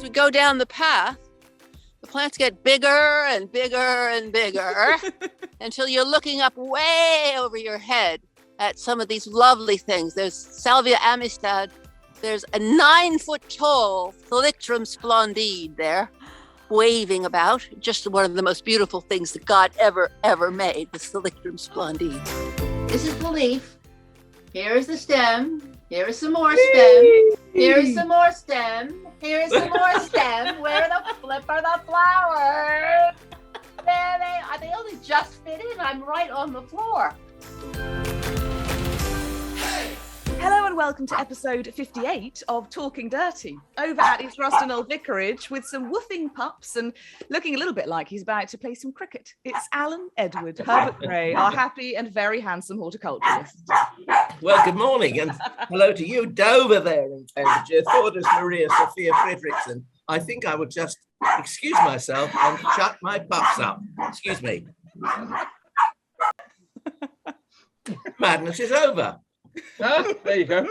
as we go down the path, the plants get bigger and bigger and bigger until you're looking up way over your head at some of these lovely things. There's Salvia amistad. There's a 9-foot-tall Thalictrum splendide there, waving about. Just one of the most beautiful things that God ever made, the Thalictrum splendide. This is the leaf. Here's the stem. Here is some more stem. Here is some more stem. Here is some more stem. Where the flip are the flowers? There they are. They only just fit in. I'm right on the floor. Hello and welcome to episode 58 of Talking Dirty, over at East Ruston Old Vicarage with some woofing pups and looking a little bit like he's about to play some cricket. It's Alan Edward Herbert Gray, our happy and very handsome horticulturalist. Well, good morning and hello to you, Dover there in Cambridge, Thordis Maria Sophia Fredrickson. I think I would just excuse myself and shut my pups up. Excuse me. Madness is over. Oh, there you go.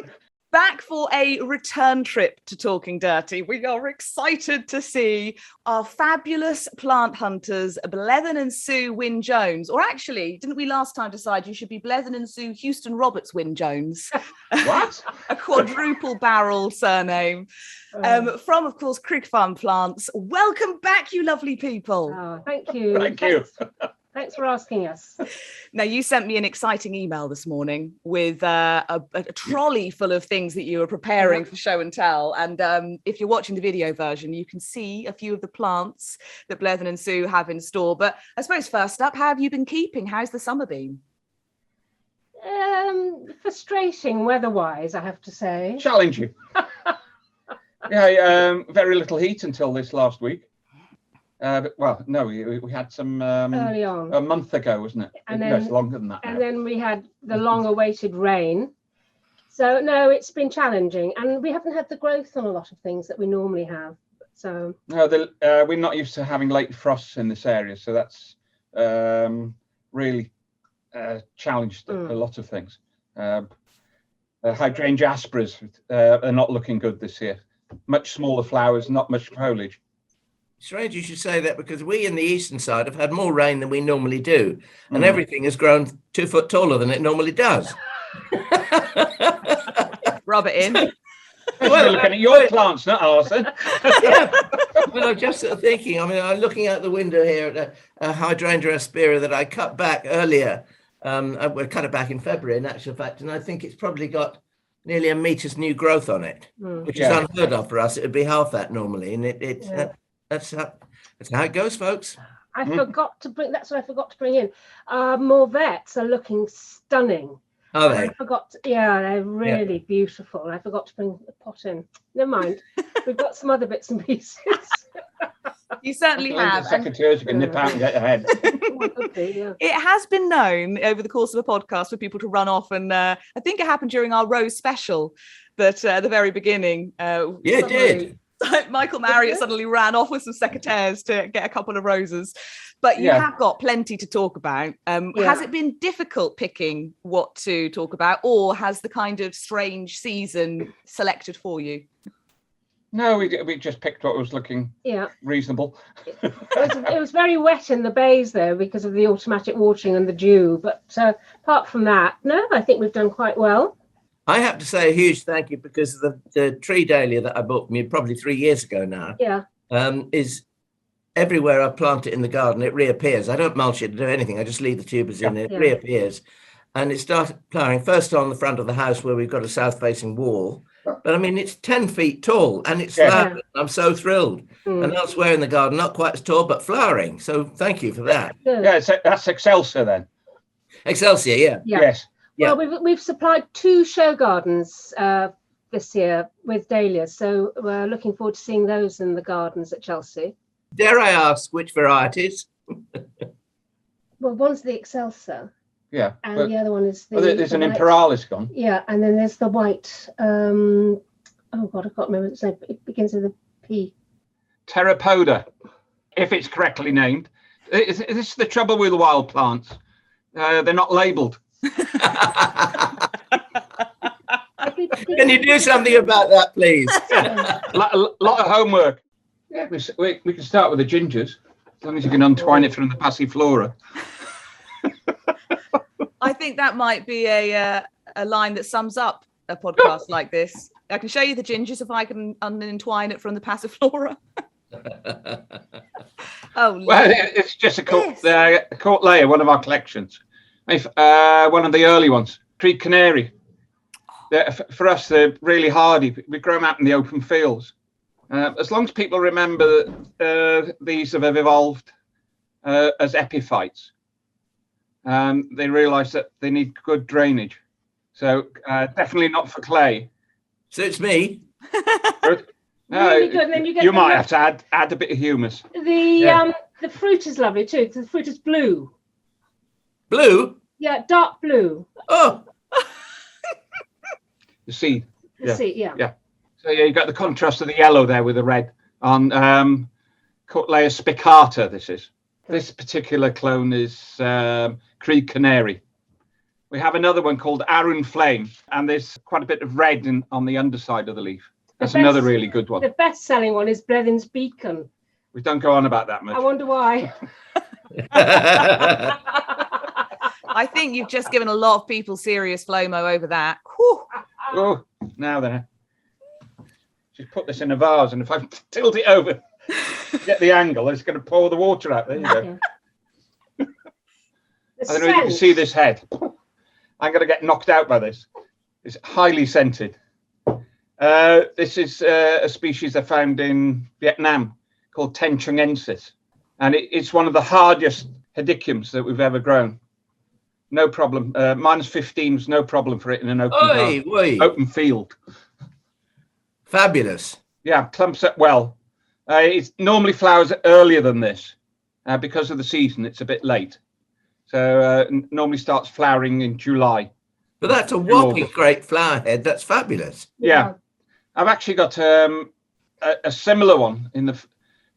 Back for a return trip to Talking Dirty. We are excited to see our fabulous plant hunters, Blethen and Sue Wynn-Jones. Or actually, didn't we last time decide you should be Blethen and Sue Houston Roberts Wynn-Jones? What? A quadruple barrel surname. From, of course, Crug Farm Plants. Welcome back, you lovely people. Oh, thank you. Thank you. Thanks for asking us. Now, you sent me an exciting email this morning with a trolley full of things that you were preparing for show and tell. And if you're watching the video version, you can see a few of the plants that Blethen and Sue have in store. But I suppose first up, how have you been keeping? How's the summer been? Frustrating weather-wise, I have to say. Challenging. Yeah, very little heat until this last week. Well, no, we had some Early on. a month ago, wasn't it? And No, then- it's longer than that. And now. then we had the long-awaited rain. So, no, it's been challenging. And we haven't had the growth on a lot of things that we normally have. So, No, we're not used to having late frosts in this area, so that's really challenged a lot of things. Hydrangea aspers are not looking good this year. Much smaller flowers, not much foliage. Strange you should say that because we in the eastern side have had more rain than we normally do. And everything has grown 2 foot taller than it normally does. Rub it in. Well, looking at your plants, not ours then. Yeah. Well, I'm just sort of thinking, I'm looking out the window here at a hydrangea aspera that I cut back earlier. I cut it back in February, in actual fact, and I think it's probably got nearly a meter's new growth on it, which is unheard of for us. It would be half that normally, and that's how it goes, folks. I forgot to bring, that's what I forgot to bring in. Morvettes are looking stunning. Are they? They're really beautiful. I forgot to bring the pot in. Never mind. We've got some other bits and pieces. You certainly have. Secretaries, you can nip out and get ahead. It has been known over the course of a podcast for people to run off, and I think it happened during our Rose special that at the very beginning. It did. Michael Marriott suddenly ran off with some secateurs to get a couple of roses. But you have got plenty to talk about. Has it been difficult picking what to talk about, or has the kind of strange season selected for you? No, we just picked what was looking reasonable. It was very wet in the bays though because of the automatic watering and the dew. But apart from that, no, I think we've done quite well. I have to say a huge thank you because the tree dahlia that I bought from you probably 3 years ago now is everywhere I plant it in the garden, it reappears. I don't mulch it, do anything. I just leave the tubers in, it reappears. And it started flowering first on the front of the house where we've got a south-facing wall. But I mean, it's 10 feet tall and it's flowering. I'm so thrilled. And elsewhere in the garden, not quite as tall, but flowering. So thank you for that. Yeah, that's excelsa then. Excelsa, yeah. Yes. Well, we've supplied 2 show gardens this year with dahlias, so we're looking forward to seeing those in the gardens at Chelsea. Dare I ask which varieties? Well, one's the excelsa. Yeah. And the other one is the... there's an imperialis gone. Yeah, and then there's the white... oh, God, I can't remember its name. It begins with a P. Pteropoda, if it's correctly named. This is the trouble with wild plants. They're not labelled. Can you do something about that, please? A lot of homework. Yeah, we can start with the gingers, as long as you can untwine it from the Passiflora. I think that might be a line that sums up a podcast like this. I can show you the gingers if I can untwine it from the Passiflora. Oh, well, it's just a Cautleya, one of our collections. One of the early ones, Creed Canary. For us, they're really hardy. We grow them out in the open fields. As long as people remember that these have evolved as epiphytes, they realise that they need good drainage. So definitely not for clay. So it's me. Really good. And then you might have to add a bit of humus. The fruit is lovely too. The fruit is blue. Blue? Yeah, dark blue. Oh. The seed. The seed, yeah. So yeah, you got the contrast of the yellow there with the red on Cautleya spicata. This particular clone is Creed Canary. We have another one called Arun Flame, and there's quite a bit of red on the underside of the leaf. That's another really good one. The best-selling one is Blethyn's Beacon. We don't go on about that much. I wonder why. I think you've just given a lot of people serious FLOMO over that. Whew. Oh, now then. Just put this in a vase, and if I tilt it over, get the angle, it's going to pour the water out. There you go. Yeah. I don't know if you can see this head. I'm going to get knocked out by this. It's highly scented. This is a species I found in Vietnam called tengchongense, and it's one of the hardest hedychiums that we've ever grown. No problem. -15 was no problem for it in an open field. Fabulous. Yeah, clumps up well. It normally flowers earlier than this. Because of the season, it's a bit late. So normally starts flowering in July. But that's a whopping great flower head. That's fabulous. Yeah. I've actually got a similar one in the,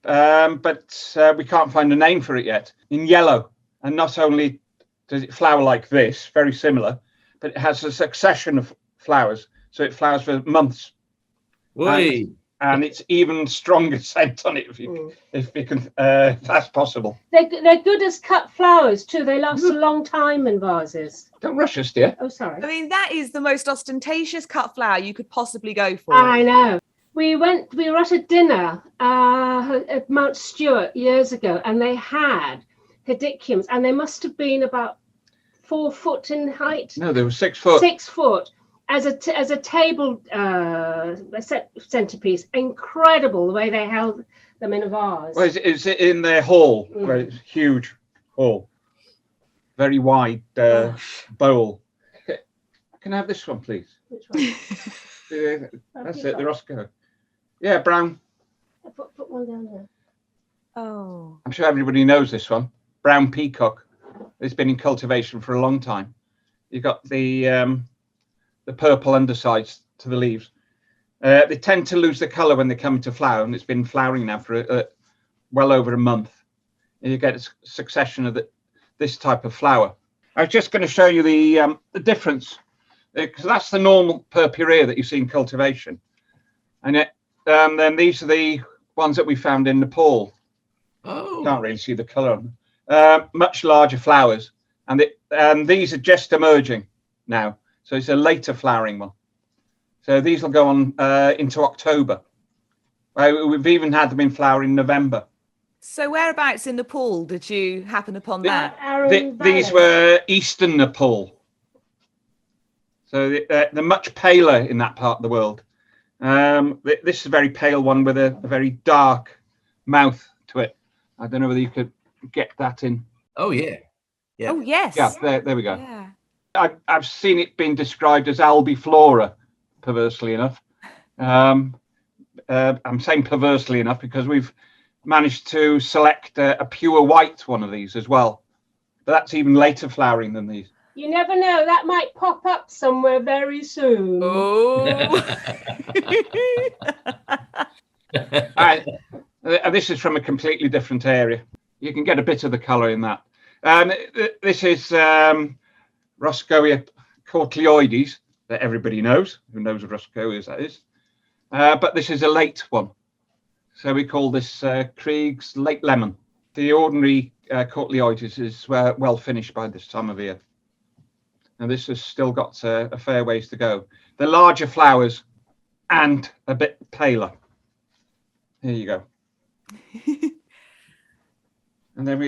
but we can't find a name for it yet. In yellow, and not only does it flower like this, very similar, but it has a succession of flowers, so it flowers for months. And it's even stronger scent on it if you can, if that's possible. They're good as cut flowers too. They last a long time in vases. Don't rush us, dear. Oh, sorry. I mean, that is the most ostentatious cut flower you could possibly go for. I know. We were at a dinner at Mount Stewart years ago, and they had hedychiums, and they must have been about 4 foot in height. No, they were 6 foot. 6 foot. As a table centerpiece. Incredible the way they held them in a vase. Well, is it in their hall? Where it's huge hall, very wide bowl. Can I have this one, please? Which one? That's it, the Roscoea. Yeah, brown. Put one down there. Oh. I'm sure everybody knows this one. Brown Peacock. It's been in cultivation for a long time. You've got the purple undersides to the leaves. They tend to lose the colour when they come to flower, and it's been flowering now for well over a month. And you get a succession of this type of flower. I was just going to show you the difference, because that's the normal purpurea that you see in cultivation. And then these are the ones that we found in Nepal. Oh. Can't really see the colour on them. Much larger flowers. And these are just emerging now. So it's a later flowering one. So these will go on into October. We've even had them in flower in November. So whereabouts in Nepal did you happen upon that? These were eastern Nepal. So they're much paler in that part of the world. This is a very pale one with a very dark mouth to it. I don't know whether you could get that in. Oh, yeah. Yeah. Oh, yes. Yeah, there we go. Yeah. I've seen it being described as albiflora, perversely enough. I'm saying perversely enough because we've managed to select a pure white one of these as well. But that's even later flowering than these. You never know, that might pop up somewhere very soon. Oh. This is from a completely different area. You can get a bit of the colour in that. This is Roscoea cautleyoides that everybody knows. Who knows what Roscoea is, that is. But this is a late one. So we call this Krieg's Late Lemon. The ordinary coutleyoides is well finished by this time of year. And this has still got a fair ways to go. The larger flowers and a bit paler. Here you go. And then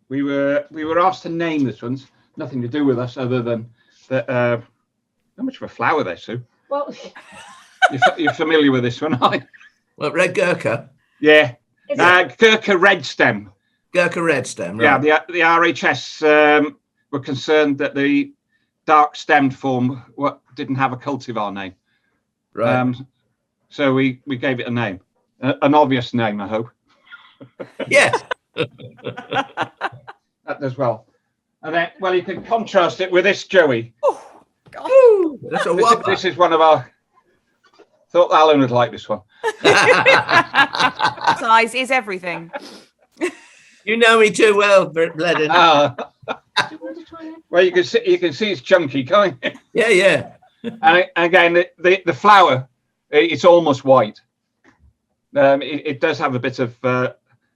we were asked to name this one. Nothing to do with us other than that. How much of a flower there, Sue? Well, You're familiar with this one, aren't you? Well, red Gurkha. Yeah. Gurkha Redstem. Gurkha Redstem, right. Yeah, the RHS were concerned that the dark stemmed form didn't have a cultivar name. Right. So we gave it a name. An obvious name, I hope. Yes. That does well. And then, well, you can contrast it with this Joey. Oh, God. That's a whopper. This is one of our... Thought Alan would like this one. Size is everything. You know me too well, Bledden. Well, you can see it's chunky, can't you? Yeah. And again, the flower, it's almost white. It does have a bit of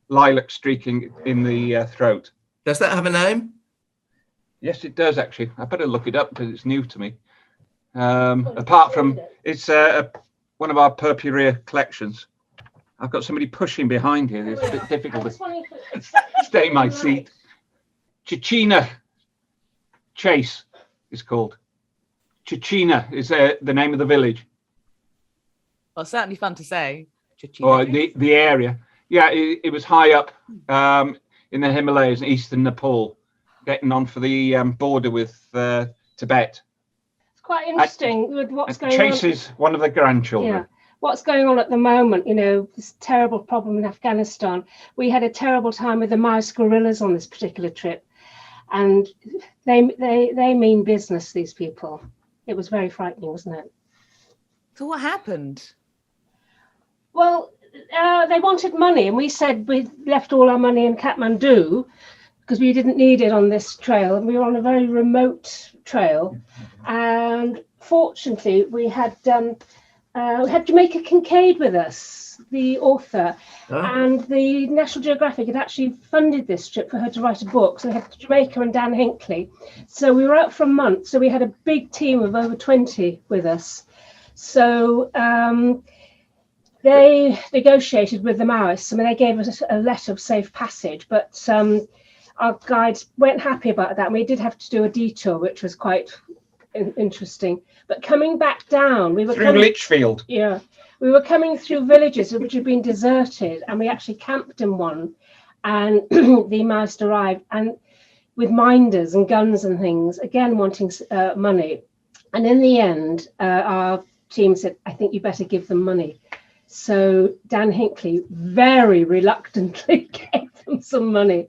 lilac streaking in the throat. Does that have a name? Yes, it does actually. I better look it up because it's new to me. Apart from it's one of our purpurea collections. I've got somebody pushing behind here. It's a bit difficult to stay in my seat. Chichina Chace is called. Chichina is the name of the village. Well, certainly fun to say. Or the area. Yeah, it was high up in the Himalayas in eastern Nepal, getting on for the border with Tibet. it's quite interesting with what's going on. Chace is one of the grandchildren. Yeah. What's going on at the moment, this terrible problem in Afghanistan. We had a terrible time with the mouse gorillas on this particular trip, and they mean business, these people. It was very frightening, wasn't it? So what happened? Well, they wanted money, and we said we left all our money in Kathmandu because we didn't need it on this trail, and we were on a very remote trail. And fortunately, we had Jamaica Kincaid with us, the author, and the National Geographic had actually funded this trip for her to write a book. So we had Jamaica and Dan Hinckley. So we were out for a month. So we had a big team of over 20 with us. So they negotiated with the Maoists. I mean, they gave us a letter of safe passage, but our guides weren't happy about that. And we did have to do a detour, which was quite interesting. But coming back down, we were through Lichfield. Yeah, we were coming through villages which had been deserted, and we actually camped in one. And the Maoists arrived, and with minders and guns and things, again wanting money. And in the end, our team said, "I think you better give them money." So Dan Hinckley very reluctantly gave them some money,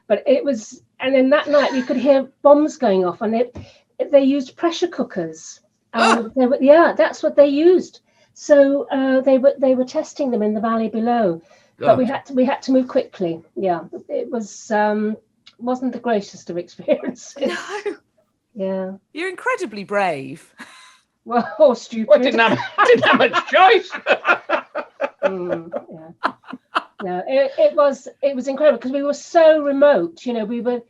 but it was. And then that night we could hear bombs going off, and they used pressure cookers. That's what they used. So they were testing them in the valley below, but we had to move quickly. Yeah, it wasn't the greatest of experiences. No. Yeah, You're incredibly brave. well, or stupid. Well, didn't have much choice. Yeah. No, it was incredible because we were so remote. We were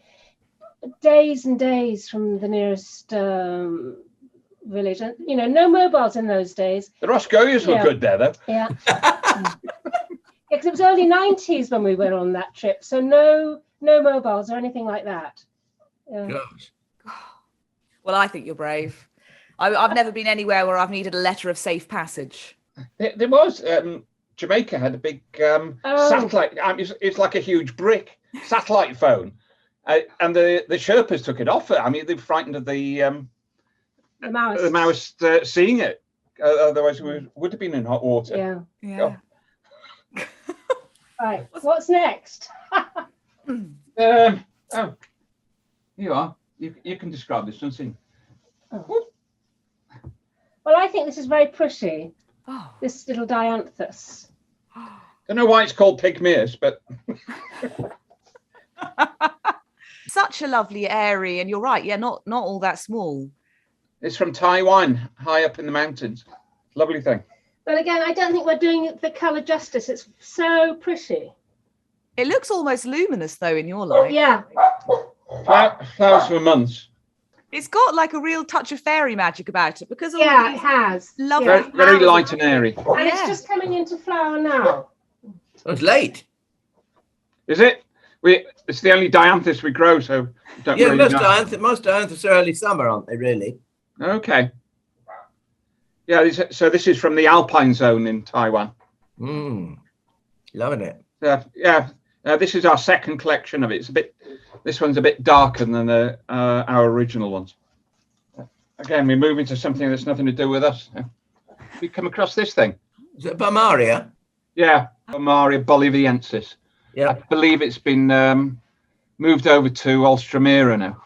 days and days from the nearest village, and no mobiles in those days. The Roscoeas were good there, though. Yeah. Because it was early 90s when we went on that trip, so no mobiles or anything like that. Yeah. Gosh. Well, I think you're brave. I've never been anywhere where I've needed a letter of safe passage. There was Jamaica had a big satellite. It's like a huge brick satellite phone, and the Sherpas took it off. I mean, they were frightened of the Maoists seeing it. Otherwise, we would have been in hot water. Yeah. Right. What's next? You are. You can describe this, don't you? Oh. Well, I think this is very pretty. Oh. This little Dianthus. Don't know why it's called pygmaeus, but Such a lovely area, and you're right. Yeah, not all that small. it's from Taiwan, high up in the mountains. Lovely thing. But again, I don't think we're doing the colour justice. It's so pretty. It looks almost luminous though in your light. Yeah. Flowers for months. It's got like a real touch of fairy magic about it because all Yeah, of it these has. lovely Yeah. Very light and airy. And it's just coming into flower now. Oh, it's late. Is it? It's the only Dianthus we grow, so we don't really most know. most Dianthus are early summer, aren't they? Really? Okay. Yeah. So this is from the Alpine zone in Taiwan. Loving it. Yeah. This is our second collection of it. This one's a bit darker than our original ones. Again, we're moving to something that's nothing to do with us. We come across this thing. Is it Bamaria? Yeah, Bamaria boliviensis. Yeah. I believe it's been moved over to Alstromera now.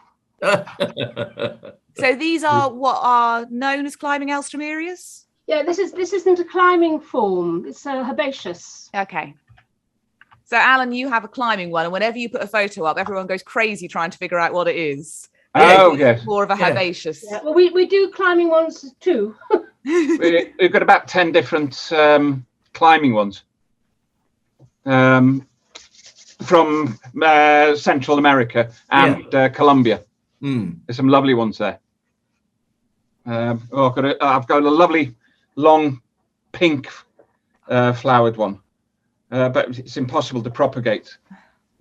So these are what are known as climbing alstromerias? Yeah, this isn't a climbing form. It's a herbaceous. Okay. So Alan, you have a climbing one, and whenever you put a photo up, everyone goes crazy trying to figure out what it is. Oh, yes. More of a herbaceous. Yeah, well, we do climbing ones too. We've got about 10 different climbing ones from Central America and Colombia. There's some lovely ones there. I've got a lovely long pink flowered one, but it's impossible to propagate.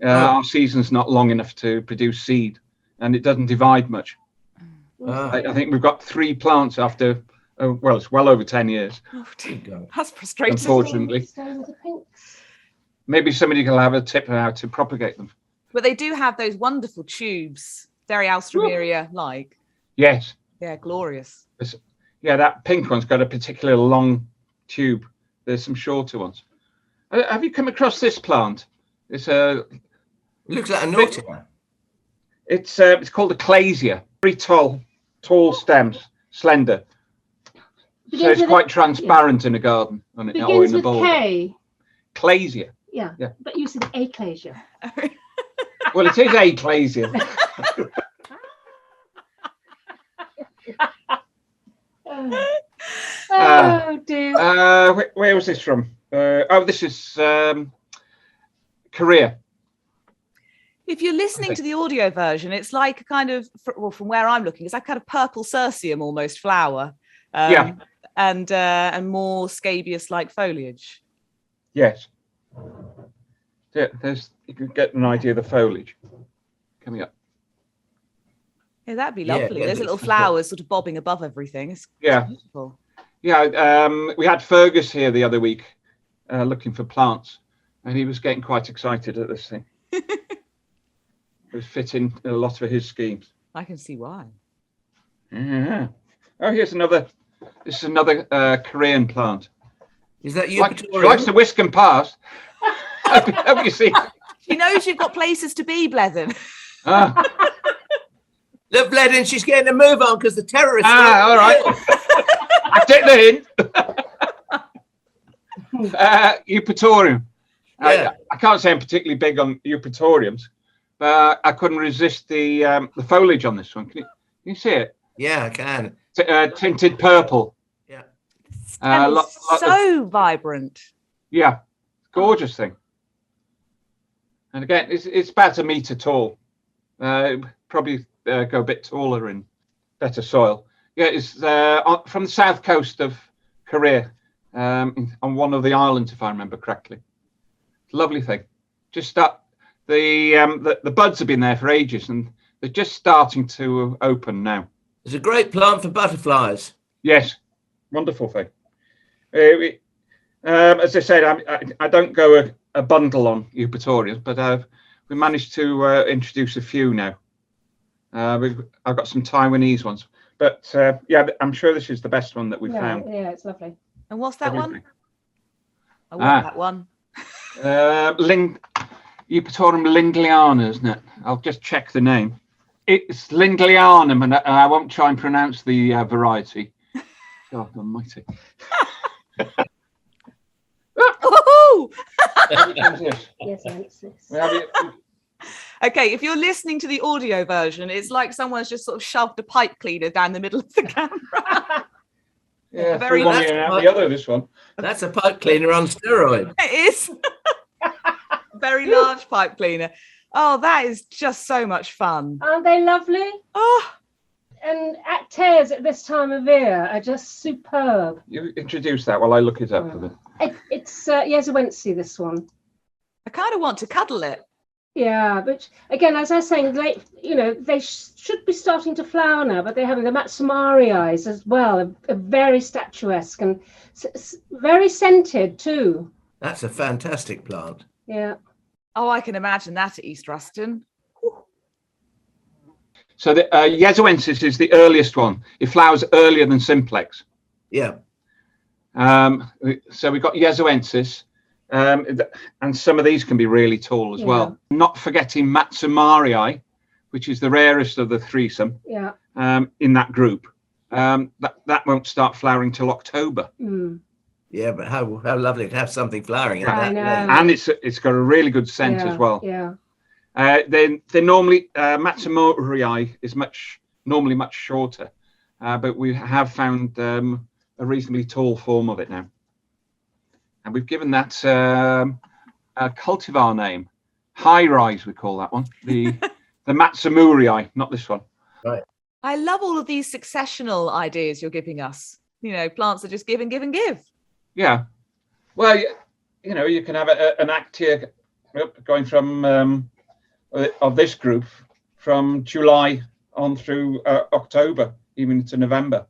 Our season's not long enough to produce seed, and it doesn't divide much. I think we've got 3 plants after, it's well over 10 years. Oh, dear. That's frustrating. Unfortunately. Maybe somebody can have a tip on how to propagate them. But they do have those wonderful tubes, very alstroemeria-like. Yes. Yeah, glorious. Yeah, that pink one's got a particular long tube. There's some shorter ones. Have you come across this plant? It looks like a nautica. It's called a Klasea. Very tall stems, slender. So it's quite transparent in a garden or in a bowl. K. Klasea. Yeah, but you said aclasia. Well, it is aclasia. Oh dear. Where was this from? This is Korea. If you're listening to the audio version, it's like a kind of, from where I'm looking, it's like kind of purple cirsium almost flower. And more scabious-like foliage. Yes. Yeah, you can get an idea of the foliage coming up. Yeah, that'd be lovely. There's little flowers sort of bobbing above everything. It's beautiful. Yeah, we had Fergus here the other week looking for plants, and he was getting quite excited at this thing. It was fitting a lot of his schemes. I can see why. Yeah. Oh, here's another. This is another Korean plant. Is that you? She likes to whisk and pass. Have you seen? She knows you've got places to be, Blethen. Look, Blethen, she's getting a move on because the terrorists. All right. I take the hint. Eupatorium. I can't say I'm particularly big on eupatoriums, but I couldn't resist the foliage on this one. Can you see it? Yeah, I can. Tinted purple. Yeah. So vibrant. Yeah, gorgeous thing. And again, it's about 1 meter tall. Probably go a bit taller in better soil. Yeah, it's from the south coast of Korea, on one of the islands, if I remember correctly. Lovely thing. Just start the buds have been there for ages, and they're just starting to open now. It's a great plant for butterflies. Yes, wonderful thing. As I said, I don't go a bundle on eupatoriums, but we managed to introduce a few now. I've got some Taiwanese ones, but I'm sure this is the best one that we found. Yeah, it's lovely. And what's that one? I want that one. Eupatorium lindleyanum, isn't it? I'll just check the name. It's lindleyanum, and I won't try and pronounce the variety. God almighty. Okay, if you're listening to the audio version, it's like someone's just sort of shoved a pipe cleaner down the middle of the camera. Yeah, Very through one nice. ear and out the other, this one. That's a pipe cleaner on steroids. It is. Very large pipe cleaner. Oh, that is just so much fun. Aren't they lovely? Oh, And Actaeas at this time of year are just superb. You introduce that while I look it up for them. It's yesoensis, this one. I kind of want to cuddle it. Yeah, but again, as I was saying, they should be starting to flower now, but they haven't. The matsumurae as well are very statuesque and very scented too. That's a fantastic plant. Yeah. Oh, I can imagine that at East Ruston. So the yesoensis is the earliest one. It flowers earlier than simplex. Yeah. So we've got yesoensis, and some of these can be really tall as well. Not forgetting matsumurae, which is the rarest of the threesome. Yeah. In that group, that won't start flowering till October. Mm. Yeah, but how lovely to have something flowering. I know. And it's got a really good scent as well. Yeah. Then normally matsumurae is normally much shorter, but we have found a reasonably tall form of it now, and we've given that a cultivar name. High rise, we call that one. The matsumurae, not this one. Right. I love all of these successional ideas you're giving us. Plants that just give and give and give. Yeah. Well, you can have an Actaea going from of this group from July on through October, even into November.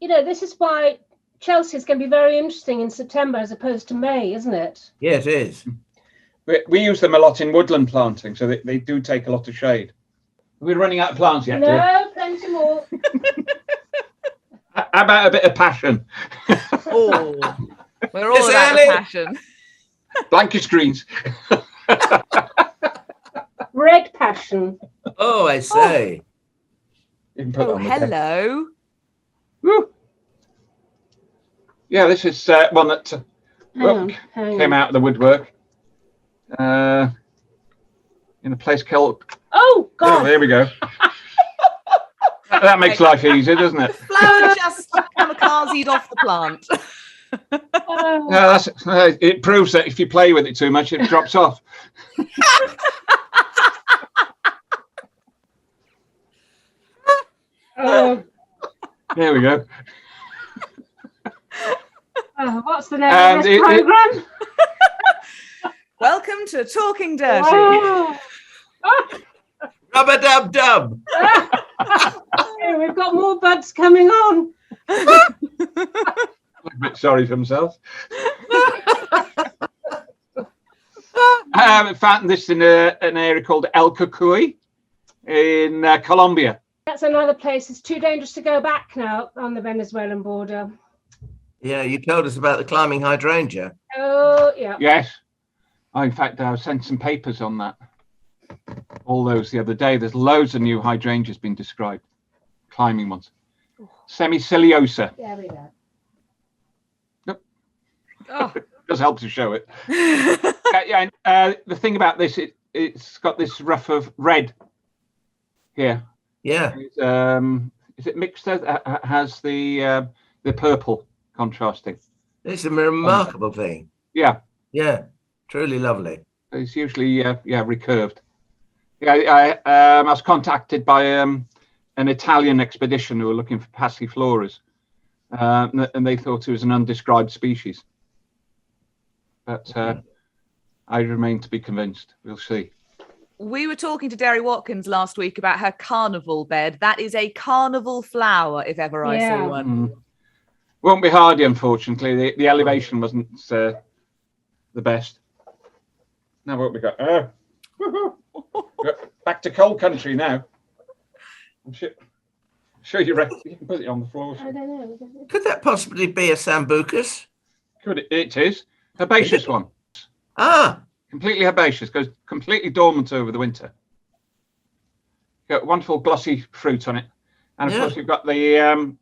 This is why Chelsea is going to be very interesting in September as opposed to May, isn't it? Yeah, it is. We use them a lot in woodland planting, so they do take a lot of shade. We're running out of plants yet. No, plenty more. How about a bit of passion? Oh, we're all about the passion. Blankish greens. Red passion. Oh, I say. You can put that Oh, on the table. hello. Woo. Yeah, this is one that Hang came on. out of the woodwork in a place called. Oh, Oh, God. there we go. That makes life easier, doesn't it? Flower just kamikazed off the plant. Oh. No, it proves that if you play with it too much, it drops off. Oh, There we go. what's the name of this program? Welcome to Talking Dirty. Wow. Rubber dub dub. Hey, we've got more buds coming on. A bit sorry for himself. I found this in an area called El Cucuy in Colombia. That's another place. It's too dangerous to go back now on the Venezuelan border. Yeah, you told us about the climbing hydrangea. Oh, yeah. Yes. In fact, I sent some papers on that. All those the other day. There's loads of new hydrangeas being described. Climbing ones. Semiciliosa. There we go. Oh. Does help to show it. The thing about this, it's got this ruff of red here. Yeah. Is it mixed? Has the purple contrasting? It's a remarkable thing. Yeah. Yeah. Truly lovely. It's usually recurved. Yeah, I was contacted by an Italian expedition who were looking for Passifloras, and they thought it was an undescribed species. But I remain to be convinced. We'll see. We were talking to Derry Watkins last week about her carnival bed. That is a carnival flower, if ever I Yeah. saw one. Won't be hardy, unfortunately. The elevation wasn't the best. Now what we got? Back to cold country now. I'm sure you reckon you can put it on the floor. I don't know. Could that possibly be a Sambucus? Could it is. Herbaceous one. Ah, Completely herbaceous. Goes completely dormant over the winter. Got wonderful glossy fruit on it. And of Yeah. course you've got the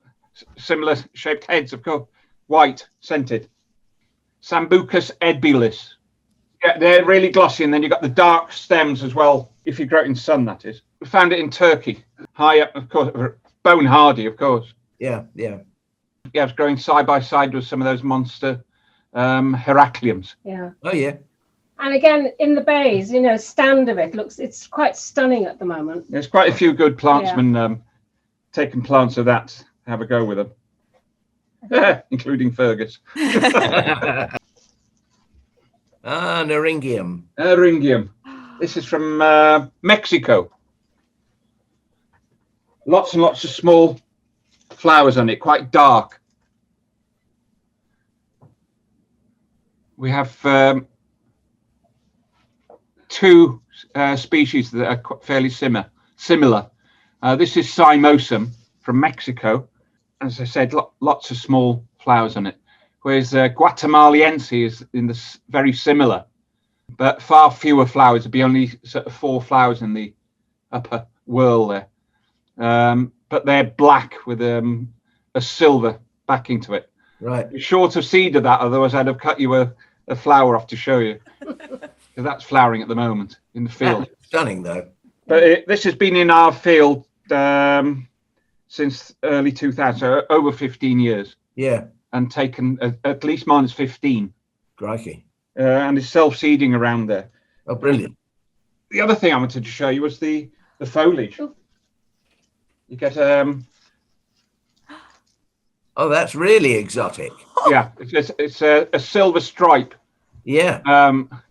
similar shaped heads, of course. White, scented. Sambucus ebulus. Yeah, they're really glossy, and then you've got the dark stems as well, if you grow it in sun, that is. We found it in Turkey. High up, of course, bone hardy, of course. yeah, yeah. yeah, it's growing side by side with some of those monster Hedychiums. Yeah. Oh yeah. And again, in the bays, you know, stand of it it's quite stunning at the moment. There's quite a few good plantsmen taking plants of that. Have a go with them, including Fergus. Naringium. Eryngium. This is from Mexico. Lots and lots of small flowers on it, quite dark. We have two species that are fairly similar. This is Cymosum from Mexico. As I said, lots of small flowers on it. Whereas Guatemaliensis is very similar, but far fewer flowers. There'd be only sort of 4 flowers in the upper whorl there. But they're black with a silver backing to it. Right. You're short of seed of that, otherwise I'd have cut you a flower off to show you. Because that's flowering at the moment in the field. Stunning though. But this has been in our field since early 2000, so over 15 years. Yeah. And taken at least minus 15. Crikey. And it's self-seeding around there. Oh, brilliant. The other thing I wanted to show you was the foliage. You get Oh, that's really exotic. yeah, it's a silver stripe. Yeah.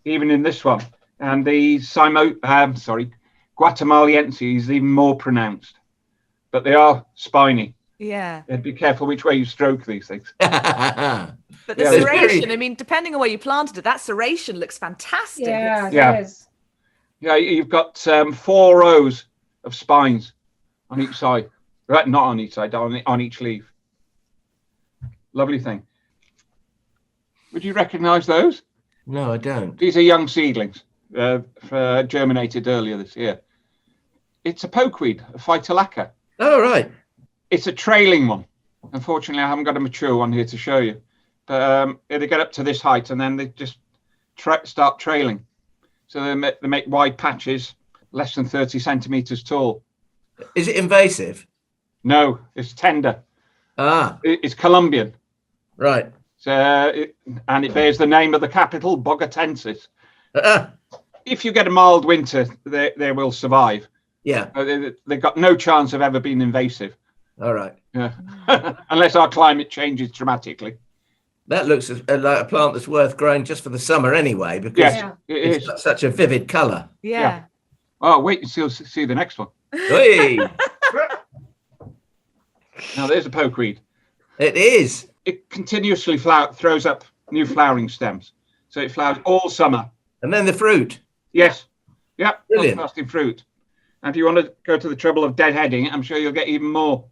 Even in this one, and the Guatemaliensis is even more pronounced, but they are spiny. Yeah. And be careful which way you stroke these things. But the Yeah, serration, I mean, depending on where you planted it, that serration looks fantastic. Yeah, Yeah. it is. Yeah, you've got 4 rows of spines on each side. Right, not on each side, on each leaf. Lovely thing. Would you recognise those? No, I don't. These are young seedlings, germinated earlier this year. It's a pokeweed, a Phytolacca. Oh, right. It's a trailing one. Unfortunately, I haven't got a mature one here to show you. But they get up to this height and then they just start trailing. So they make wide patches, less than 30 centimetres tall. Is it invasive? No, it's tender. Ah, It's Colombian. right. And it bears the name of the capital, Bogotensis. Ah, If you get a mild winter, they will survive. yeah. They've got no chance of ever being invasive. All right. Yeah. Unless our climate changes dramatically. That looks like a plant that's worth growing just for the summer anyway, because Yes, it it's is. got such a vivid colour. Yeah. Oh, wait and see the next one. Hey, Now, there's a pokeweed. it is. It continuously throws up new flowering stems. So it flowers all summer. And then the fruit. Yes. Yeah. Brilliant. Fantastic fruit. And if you want to go to the trouble of deadheading, I'm sure you'll get even more.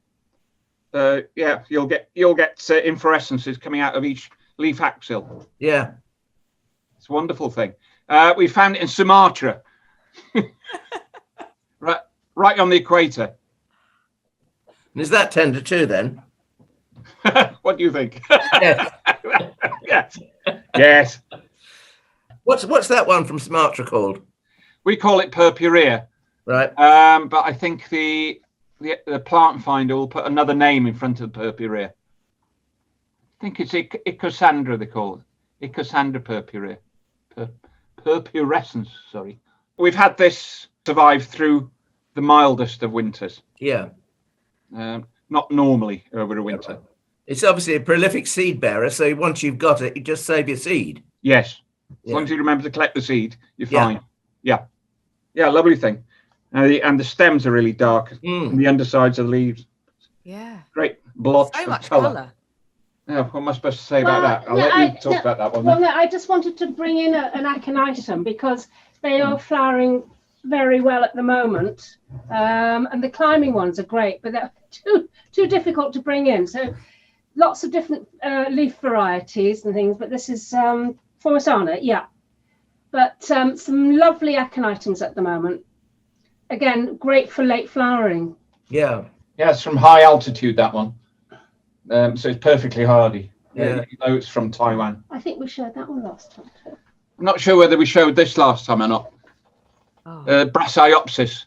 You'll get inflorescences coming out of each leaf axil. Yeah. It's a wonderful thing. We found it in Sumatra, right on the equator. And is that tender too then? What do you think? Yes. Yes. Yes. What's that one from Sumatra called? We call it purpurea. Right. But I think the plant finder will put another name in front of purpurea. I think it's Icosandra they call it. Icosandra purpurea. Purpurescence, sorry. We've had this survive through the mildest of winters. Yeah. Not normally over a winter. It's obviously a prolific seed bearer, so once you've got it, you just save your seed. Yes. As Yeah. long as you remember to collect the seed, you're Yeah. fine. Yeah. Yeah, lovely thing. And the stems are really dark. And the undersides of the leaves. Yeah. Great blotch So of much colour. colour. Yeah, what am I supposed to say about that? I'll no, let you talk about that one. Well, then. no, I just wanted to bring in an aconitum because they are flowering very well at the moment, and the climbing ones are great, but they're too difficult to bring in. So lots of different leaf varieties and things, but this is Formosana, yeah. But some lovely aconitums at the moment. Again, great for late flowering. Yeah. Yeah, it's from high altitude, that one. So it's perfectly hardy. Yeah. You know it's from Taiwan. I think we showed that one last time too. I'm not sure whether we showed this last time or not. Oh. Brasseopsis.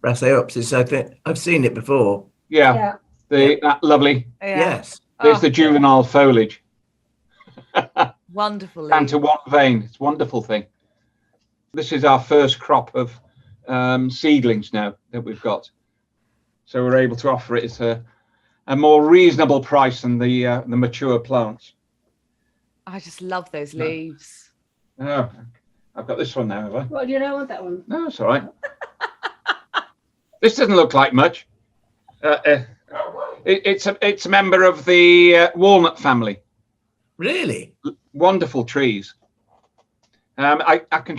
Brasseopsis, I think I've seen it before. Yeah. Yeah. That lovely. Yeah. Yes. There's the juvenile foliage. Wonderful. Down to one vein. It's a wonderful thing. This is our first crop of seedlings now that we've got. So we're able to offer it at a more reasonable price than the mature plants. I just love those leaves. Oh, I've got this one now, have I? Well, you don't want that one. No, it's all right. This doesn't look like much. It's a member of the walnut family. Really? Wonderful trees. I can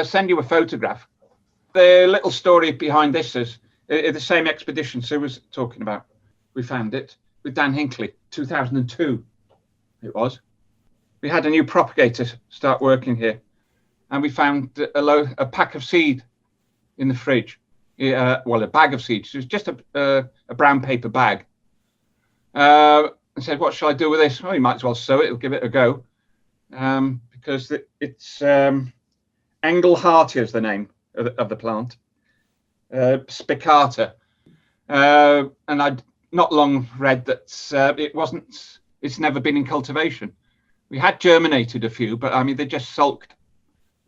send you a photograph. The little story behind this is the same expedition Sue was talking about. We found it with Dan Hinckley, 2002. It was. We had a new propagator start working here, and we found a pack of seed in the fridge. Well, a bag of seeds. It was just a brown paper bag. I said, "What shall I do with this?" Well, you might as well sow it. It'll give it a go, because it's Engelhartia is the name of the plant, spicata, and I'd not long read that it's never been in cultivation. We had germinated a few, but I mean they just sulked.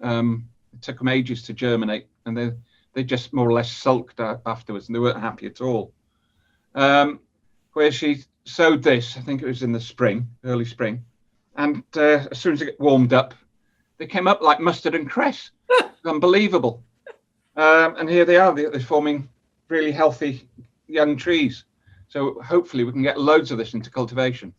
It took them ages to germinate, and they just more or less sulked afterwards, and they weren't happy at all. Where she sowed this, I think it was in the spring, early spring, and as soon as it warmed up, they came up like mustard and cress. Unbelievable. And here they are. They're forming really healthy young trees. So hopefully we can get loads of this into cultivation.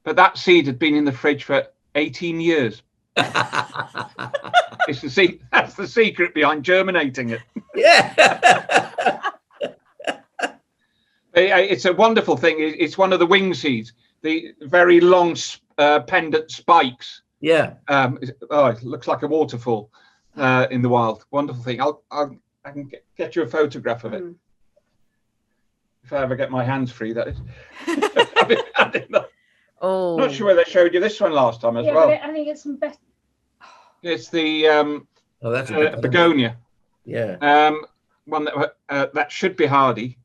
But that seed had been in the fridge for 18 years. That's the secret behind germinating it. Yeah. It's a wonderful thing. It's one of the wing seeds, the very long pendant spikes. Yeah. It looks like a waterfall in the wild. Wonderful thing. I can get you a photograph of it. If I ever get my hands free, that is. Oh, Not sure whether I showed you this one last time as well. But I think it's some better. It's the That's a begonia. Yeah. One that should be hardy.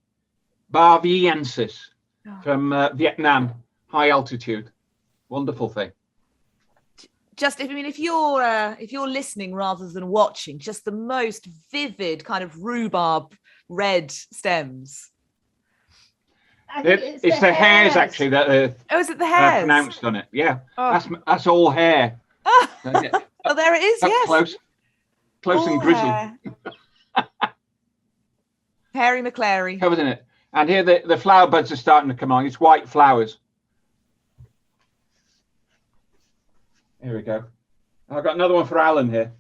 Boliviensis from Vietnam, high altitude. Wonderful thing. just if you're listening rather than watching, just the most vivid kind of rhubarb red stems. It's the hairs actually that is it the hairs pronounced on it? Yeah, that's all hair. Oh, there it is. Yes, close all and grizzly. hair. Hairy McClary. Covered in it. And here the flower buds are starting to come on. It's white flowers. Here we go. I've got another one for Alan here.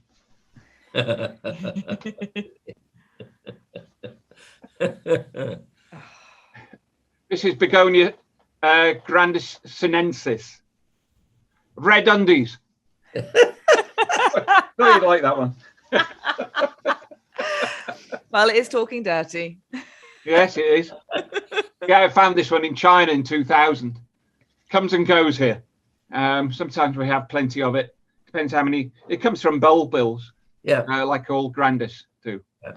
This is Begonia grandis sinensis. Red undies. I thought you'd like that one. Well, it is talking dirty. Yes, it is. Yeah, I found this one in China in 2000. Comes and goes here. Sometimes we have plenty of it. Depends how many. It comes from bulbils. Yeah. Like all grandis do. Yeah.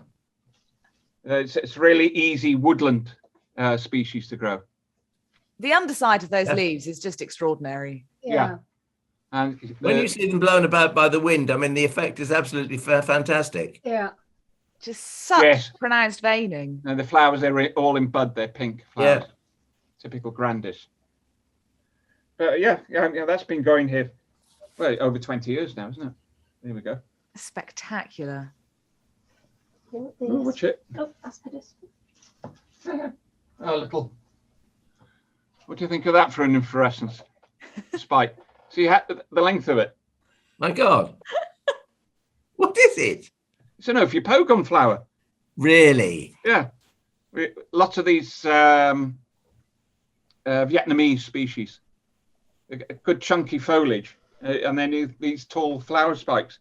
It's really easy woodland species to grow. The underside of those leaves is just extraordinary. Yeah. And when you see them blown about by the wind, I mean, the effect is absolutely fantastic. Yeah. Just such pronounced veining. And the flowers, they're all in bud. They're pink flowers. Yeah. Typical grandis. But yeah, that's been going here over 20 years now, isn't it? There we go. Spectacular. Oh, watch it. Oh, that's good. Oh, little. What do you think of that for an inflorescence spike? See the length of it. My God. What is it? It's an Ophiopogon flower. Really? Yeah. Lots of these Vietnamese species. A good chunky foliage, and then these tall flower spikes.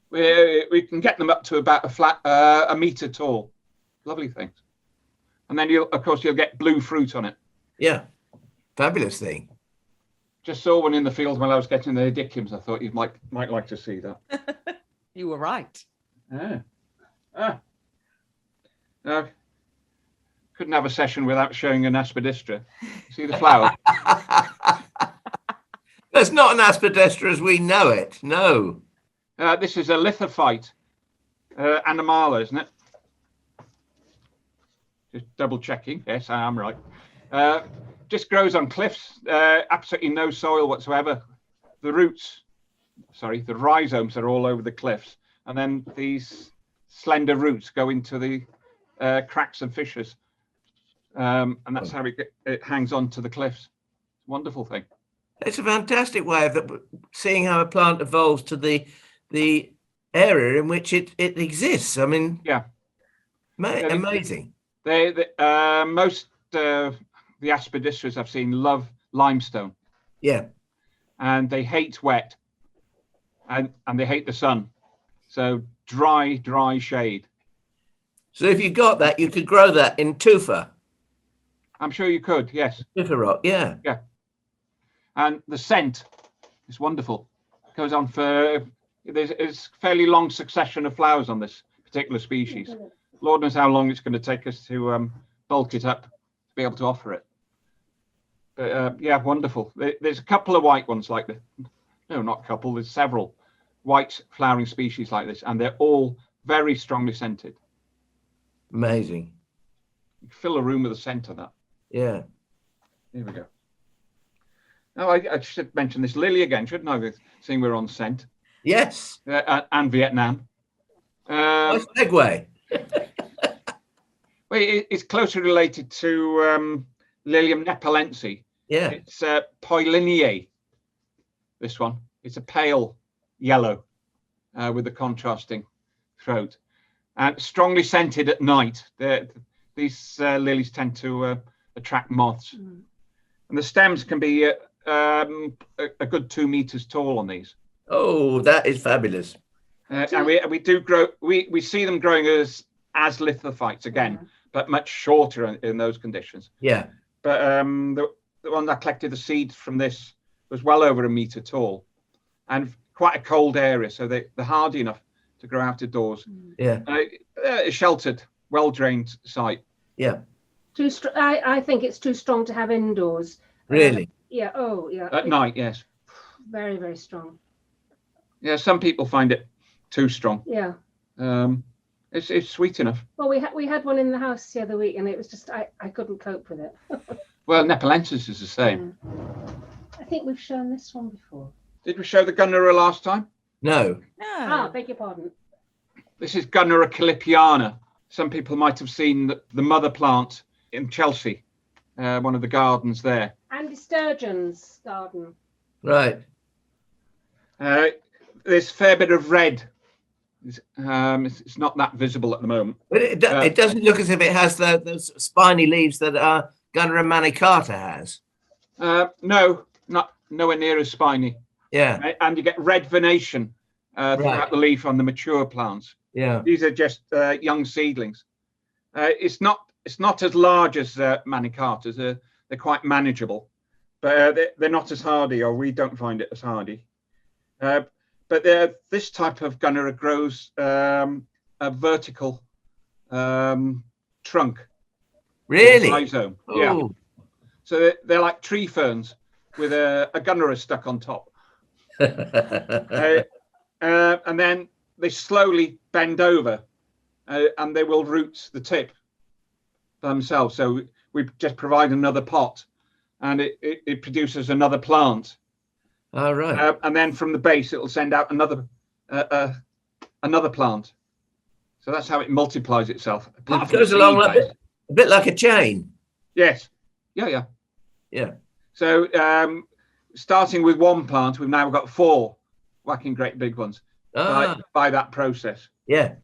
We can get them up to about a meter tall. Lovely things. And then you'll get blue fruit on it. Yeah, fabulous thing. Just saw one in the field when I was getting the Hedychiums. I thought you might like to see that. You were right. Now, couldn't have a session without showing an aspidistra. See the flower? That's not an aspidistra as we know it. No. This is a lithophyte, animala, isn't it? Just double checking. Yes, I am right. Just grows on cliffs, absolutely no soil whatsoever. The rhizomes are all over the cliffs. And then these slender roots go into the cracks and fissures. And that's how it hangs on to the cliffs. It's a wonderful thing. It's a fantastic way of seeing how a plant evolves to the area in which it exists. I mean, yeah, amazing. Most the aspidistras I've seen love limestone. Yeah, and they hate wet, and they hate the sun. So dry shade. So if you got that, you could grow that in tufa. I'm sure you could. Yes. Tufa rock. Yeah. Yeah. And the scent is wonderful. It goes on for there's a fairly long succession of flowers on this particular species. Lord knows how long it's going to take us to bulk it up to be able to offer it. But yeah, wonderful. There's a couple of white ones like this. No, not a couple. There's several white flowering species like this, and they're all very strongly scented. Amazing. You can fill a room with the scent of that. Yeah. Here we go. Oh, I should mention this lily again, shouldn't I? Seeing we're on scent. Yes. And Vietnam. Nice segue. Well, it's closely related to Lilium nepalense. Yeah. It's Polylineae. This one. It's a pale yellow with a contrasting throat, and strongly scented at night. These lilies tend to attract moths, and the stems can be a good 2 meters tall on these. Oh, that is fabulous. And we do grow. We see them growing as lithophytes again, but much shorter in those conditions. Yeah. But the one that collected the seeds from this was well over 1 meter tall, and quite a cold area, so they're hardy enough to grow out of doors. Yeah. A sheltered, well-drained site. Yeah. I think it's too strong to have indoors. Really? Yeah. Oh, yeah. At night, yes. Very, very strong. Yeah, some people find it too strong. Yeah. It's sweet enough. Well, we had one in the house the other week, and it was just I couldn't cope with it. Well, nepalensis is the same. I think we've shown this one before. Did we show the Gunnera last time? No. Beg your pardon. This is Gunnera calipiana. Some people might have seen the mother plant in Chelsea, one of the gardens there. Andy Sturgeon's garden. Right. There's a fair bit of red. It's not that visible at the moment. But it doesn't look as if it has those spiny leaves that Gunnera manicata has. No, nowhere near as spiny. Yeah. And you get red venation throughout the leaf on the mature plants. Yeah. These are just young seedlings. It's not as large as manicatas. They're quite manageable, but they're not as hardy, or we don't find it as hardy. But this type of Gunnera grows a vertical trunk. Really? Rhizome. Oh. Yeah. So they're like tree ferns with a Gunnera stuck on top. And then they slowly bend over and they will root the tip themselves. So we just provide another pot and it produces another plant. All right. And then from the base, it will send out another plant. So that's how it multiplies itself. It goes along like a bit like a chain. Yes. Yeah. Yeah. So starting with one plant, we've now got 4 whacking great big ones by that process. Yeah.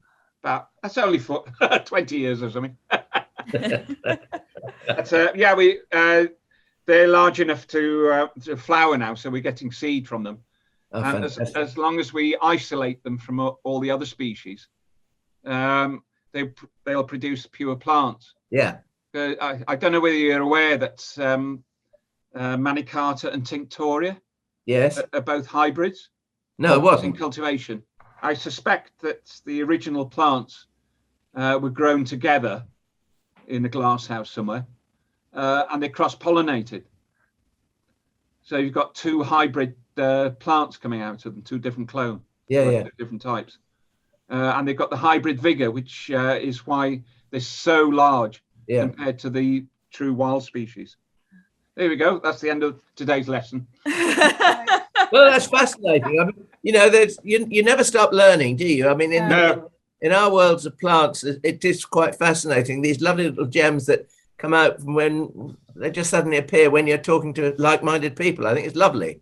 That's only for 20 years or something. But, they're large enough to flower now, so we're getting seed from them. Oh, and as long as we isolate them from all the other species, they'll produce pure plants. Yeah. I don't know whether you're aware that manicata and tinctoria are both hybrids. No, it wasn't. In cultivation. I suspect that the original plants were grown together in a glass house somewhere, and they cross-pollinated. So you've got two hybrid plants coming out of them, two different clones, two different types. And they've got the hybrid vigor, which is why they're so large compared to the true wild species. There we go. That's the end of today's lesson. Well, that's fascinating. I mean, you know, you never stop learning, do you? I mean, in our worlds of plants, it is quite fascinating. These lovely little gems that come out when they just suddenly appear when you're talking to like-minded people. I think it's lovely.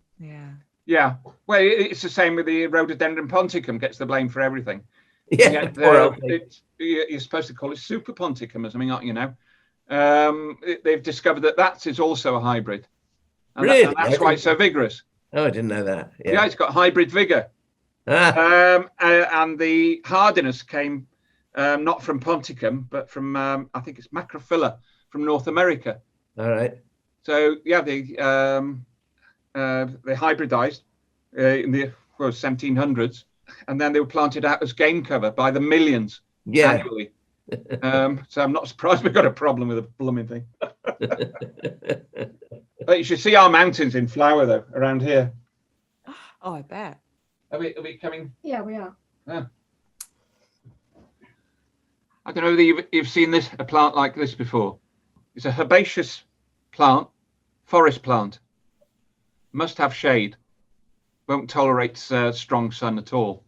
Yeah. Well, it's the same with the rhododendron ponticum, gets the blame for everything. Yeah. You're supposed to call it super ponticum or something, aren't you know? They've discovered that is also a hybrid. And Really? and that's why it's so vigorous. Oh, I didn't know that. Yeah, it's got hybrid vigor. And the hardiness came not from ponticum, but from, I think it's macrophylla from North America. All right. So, yeah, they hybridized in the 1700s, and then they were planted out as game cover by the millions annually. So I'm not surprised we've got a problem with the blooming thing. But you should see our mountains in flower, though, around here. Oh, I bet. Are we coming? Yeah, we are. Yeah. I don't know whether you've seen a plant like this before. It's a herbaceous plant, forest plant. Must have shade. Won't tolerate strong sun at all.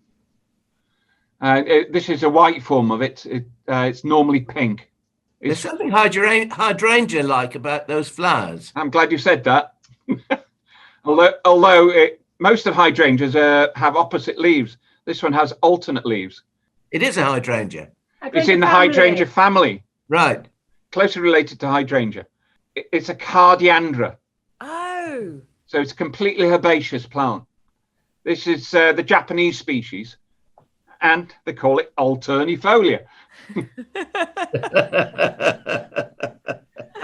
This is a white form of it. It's normally pink. There's something hydrangea-like about those flowers. I'm glad you said that. although most of hydrangeas have opposite leaves. This one has alternate leaves. It is a hydrangea. It's in the hydrangea family. Right. Closely related to hydrangea. It's a cardiandra. Oh. So it's a completely herbaceous plant. This is the Japanese species, and they call it alternifolia. And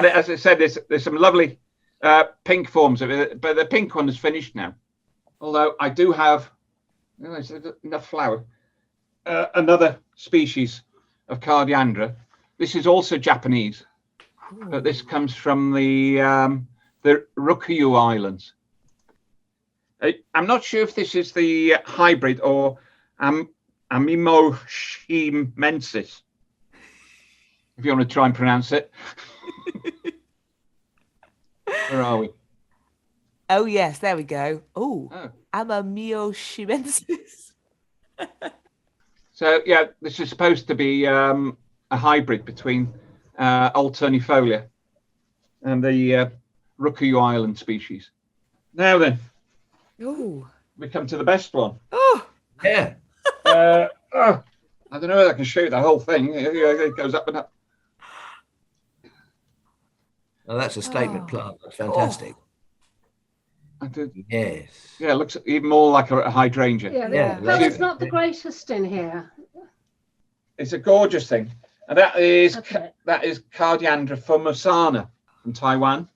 as I said, there's some lovely pink forms of it, but the pink one is finished now. Although I do have enough flower. Another species of cardiandra. This is also Japanese, but this comes from the Roscoea Islands. I'm not sure if this is the hybrid or Amimochimensis, if you want to try and pronounce it. Where are we? Oh, yes, there we go. Oh. Amimochimensis. So, yeah, this is supposed to be a hybrid between alternifolia and the Roscoea Island species. Now then. Oh. We come to the best one. Oh. Yeah. I don't know if I can show you the whole thing. It goes up and up. Oh, that's a statement plant. That's fantastic. Yes. Yeah, it looks even more like a hydrangea. Yeah. Colour's not the greatest in here. It's a gorgeous thing. And that is Cardiandra formosana from Taiwan.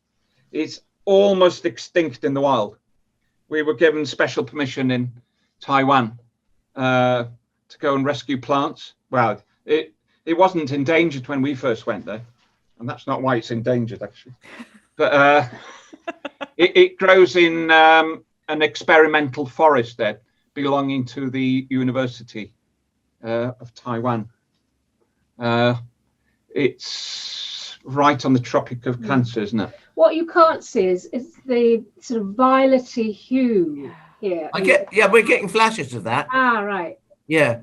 It's almost extinct in the wild. We were given special permission in Taiwan to go and rescue plants. Well, it wasn't endangered when we first went there, and that's not why it's endangered actually. But it grows in an experimental forest there belonging to the University of Taiwan. It's right on the Tropic of Cancer, isn't it? What you can't see is the sort of violety hue here. We're getting flashes of that. Ah, right. Yeah.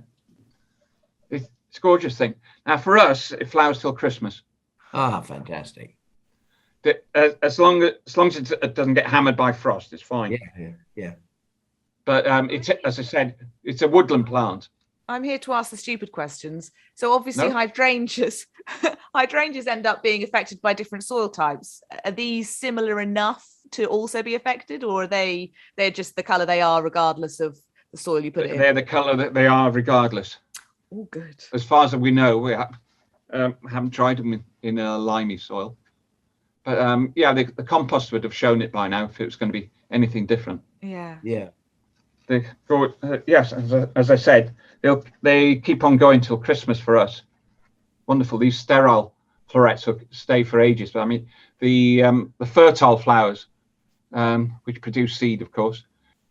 It's a gorgeous thing. Now, for us, it flowers till Christmas. Ah, fantastic. As long as it doesn't get hammered by frost, it's fine. Yeah. But it's, as I said, it's a woodland plant. I'm here to ask the stupid questions. So obviously hydrangeas end up being affected by different soil types. Are these similar enough to also be affected, or are they're just the colour they are regardless of the soil you put it in? They're the colour that they are regardless. Oh, good. As far as we know, we haven't tried them in a limey soil. But the compost would have shown it by now if it was going to be anything different. Yeah. They go, yes, as I said, they keep on going till Christmas for us. Wonderful. These sterile florets will stay for ages. But I mean, the fertile flowers, which produce seed, of course,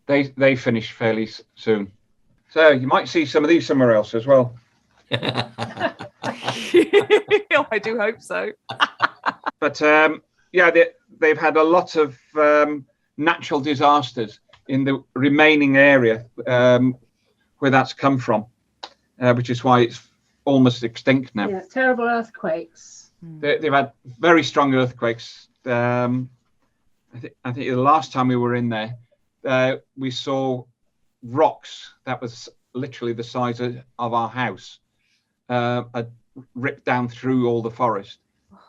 they finish fairly soon. So you might see some of these somewhere else as well. I do hope so. But yeah, they've had a lot of natural disasters in the remaining area where that's come from, which is why it's almost extinct now. Yeah, terrible earthquakes. They've had very strong earthquakes. I think the last time we were in there, we saw rocks that was literally the size of our house had ripped down through all the forest,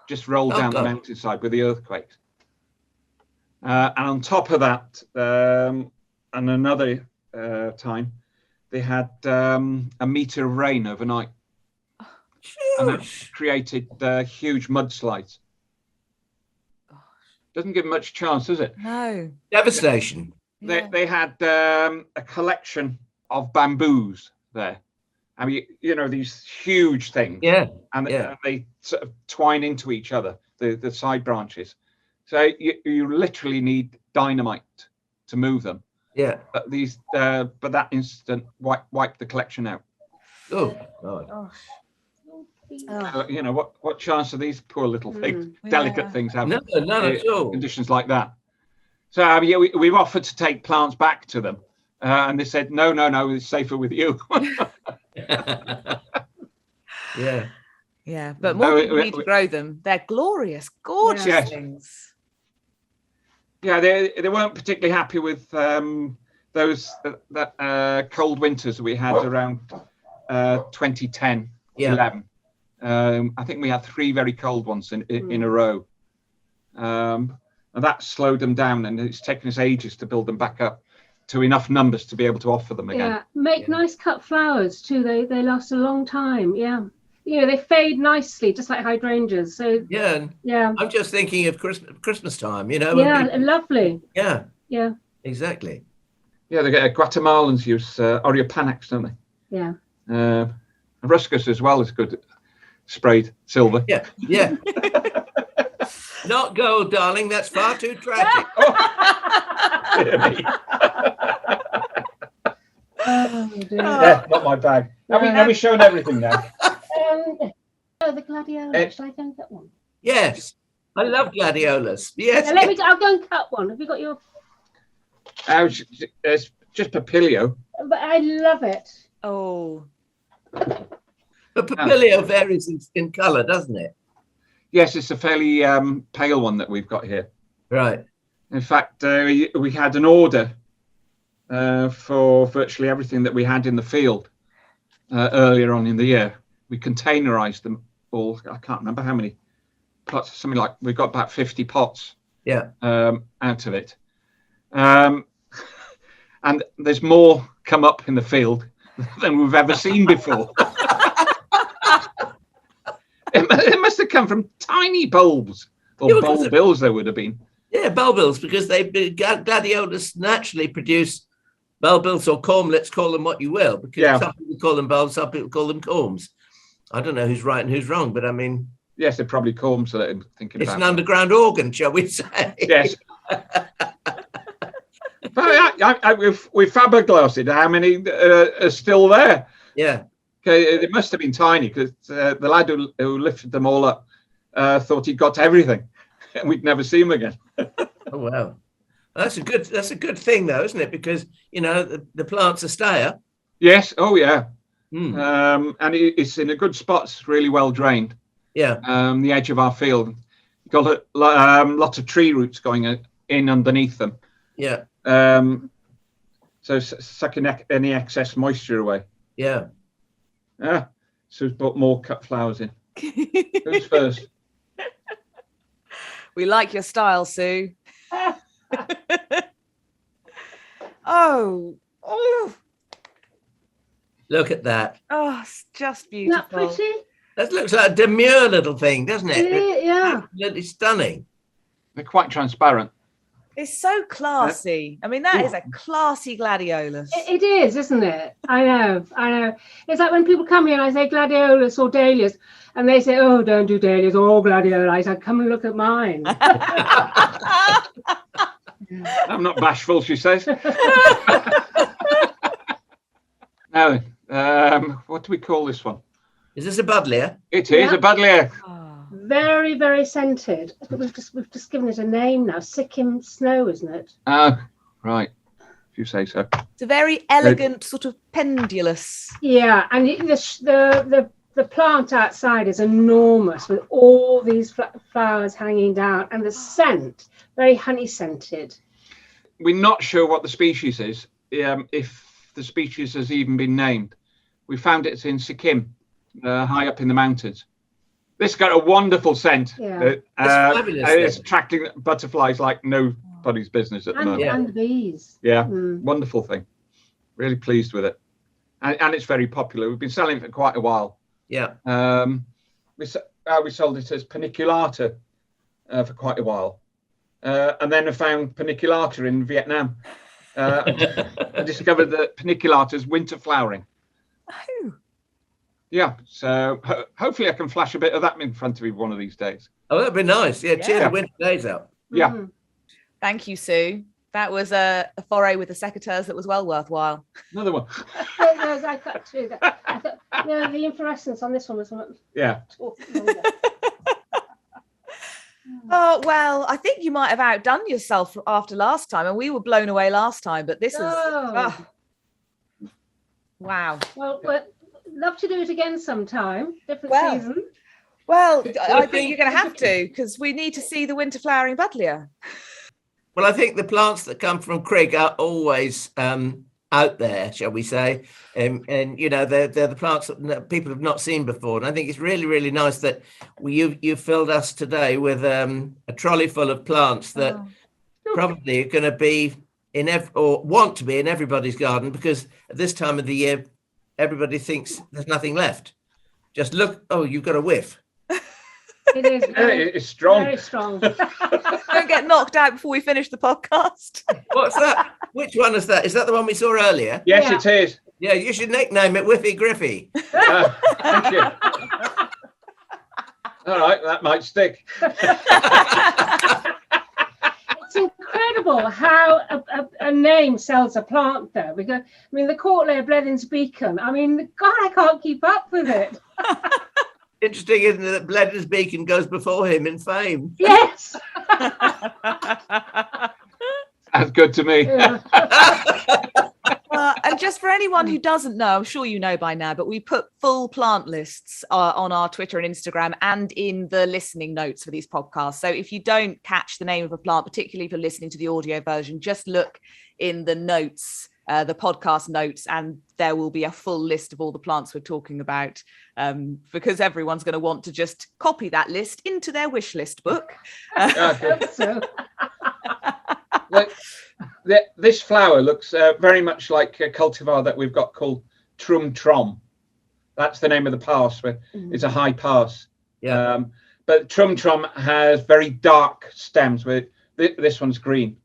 just rolled down the mountainside with the earthquakes. And on top of that, and another time, they had a meter of rain overnight. And that created huge mudslides. Doesn't give much chance, does it? No. Devastation. They had a collection of bamboos there. I mean, you know, these huge things. Yeah. And they sort of twine into each other, the side branches. So you literally need dynamite to move them. Yeah. But that incident wiped the collection out. Oh, God. You know, what chance are these poor little things, delicate things have? None at all. Conditions like that. So yeah, we've offered to take plants back to them, and they said no, it's safer with you. Yeah. Yeah, but more people need to grow them. They're glorious, gorgeous things. Yeah, they weren't particularly happy with those cold winters we had around 2010, 11. I think we had 3 very cold ones in a row. And that slowed them down, and it's taken us ages to build them back up to enough numbers to be able to offer them again. Yeah, make nice cut flowers too. They last a long time. Yeah, you know, they fade nicely, just like hydrangeas. So yeah. I'm just thinking of Christmas time. You know. Yeah, lovely. Yeah. Yeah. Exactly. Yeah, they get Guatemalans use Oreopanax, don't they? Yeah. Roscoea as well is good. Sprayed silver. Yeah. Yeah. Not gold, darling. That's far too tragic. Oh, dear. Yeah, not my bag. Have we shown everything now? The gladiolas. Shall I go and get one? Yes. I love gladiolas. Yes. Now, I'll go and cut one. Have you got your? It's just papilio. But I love it. Oh. But papilio varies in colour, doesn't it? Yes, it's a fairly pale one that we've got here. Right. In fact, we had an order for virtually everything that we had in the field earlier on in the year. We containerized them all. I can't remember how many pots. Something like we've got about 50 pots. Yeah. Out of it, and there's more come up in the field than we've ever seen before. It must have come from tiny bulbs or bulbils. There would have been. Yeah, bulbils, because gladiolas naturally produce bulbils or cormlets. Call them what you will, because some people call them bulbs, some people call them corms. I don't know who's right and who's wrong, but I mean, yes, they're probably corms that I'm thinking it's about. An underground organ, shall we say? Yes. But we fiberglassed it. How many are still there? Yeah. Okay, it must have been tiny, because the lad who lifted them all up thought he'd got everything, and we'd never see him again. Oh wow, that's a good thing though, isn't it? Because you know the plant's a stayer. Yes. Oh yeah. And it's in a good spot. It's really well drained. Yeah. The edge of our field, got lots of tree roots going in underneath them. Yeah. So sucking any excess moisture away. Yeah. Yeah. So we've put more cut flowers in. Who's first? We like your style, Sue. Oh. Look at that. Oh, it's just beautiful. Isn't that pretty? That looks like a demure little thing, doesn't it? Yeah. Absolutely stunning. They're quite transparent. It's so classy. I mean, that is a classy gladiolus. It is, isn't it? I know. It's like when people come here and I say gladiolus or dahlias, and they say, "Oh, don't do dahlias or gladiolus." I say, "Come and look at mine." I'm not bashful, she says. Now, what do we call this one? Is this a Dahlia? It is a Dahlia. Very, very scented. We've just given it a name now. Sikkim snow, isn't it? Right. If you say so. It's a very elegant sort of pendulous. Yeah, and the plant outside is enormous with all these flowers hanging down, and the scent, very honey scented. We're not sure what the species is, if the species has even been named. We found it in Sikkim, high up in the mountains. This got a wonderful scent. Yeah. It's attracting butterflies like nobody's business at the moment. And bees. Yeah, wonderful thing. Really pleased with it. And it's very popular. We've been selling it for quite a while. Yeah. We sold it as paniculata for quite a while. And then I found paniculata in Vietnam. I discovered that paniculata is winter flowering. Oh. Yeah, so hopefully I can flash a bit of that in front of you one of these days. Oh, that'd be nice. Yeah, cheer the winter days out. Yeah. Thank you, Sue. That was a foray with the secateurs that was well worthwhile. Another one. I got two. I thought, the inflorescence on this one was not. Yeah. Oh, well, I think you might have outdone yourself after last time, and we were blown away last time, but this is wow. Well, love to do it again sometime. Different season. Well, I think you're going to have to, because we need to see the winter flowering Dahlia. Well, I think the plants that come from Crug are always out there, shall we say, and they're the plants that people have not seen before. And I think it's really, really nice that you filled us today with a trolley full of plants that probably are going to be want to be in everybody's garden, because at this time of the year, everybody thinks there's nothing left. Just look, you've got a whiff. It is. It's strong. Very strong. Don't get knocked out before we finish the podcast. What's that? Which one is that? Is that the one we saw earlier? Yes, it is. Yeah, you should nickname it Whiffy Griffy. Thank you. All right, that might stick. It's incredible how a name sells a plant, though. Because the Cautleya Blethyn's Beacon. God, I can't keep up with it. Interesting, isn't it, that Blethyn's Beacon goes before him in fame? Yes. That's good to me. Yeah. And just for anyone who doesn't know, I'm sure you know by now, but we put full plant lists on our Twitter and Instagram and in the listening notes for these podcasts. So if you don't catch the name of a plant, particularly if you're listening to the audio version, just look in the notes, the podcast notes, and there will be a full list of all the plants we're talking about, because everyone's going to want to just copy that list into their wish list book. This flower looks very much like a cultivar that we've got called Trum Trom. That's the name of the pass. It's a high pass. Yeah. But Trum Trom has very dark stems. With this one's green.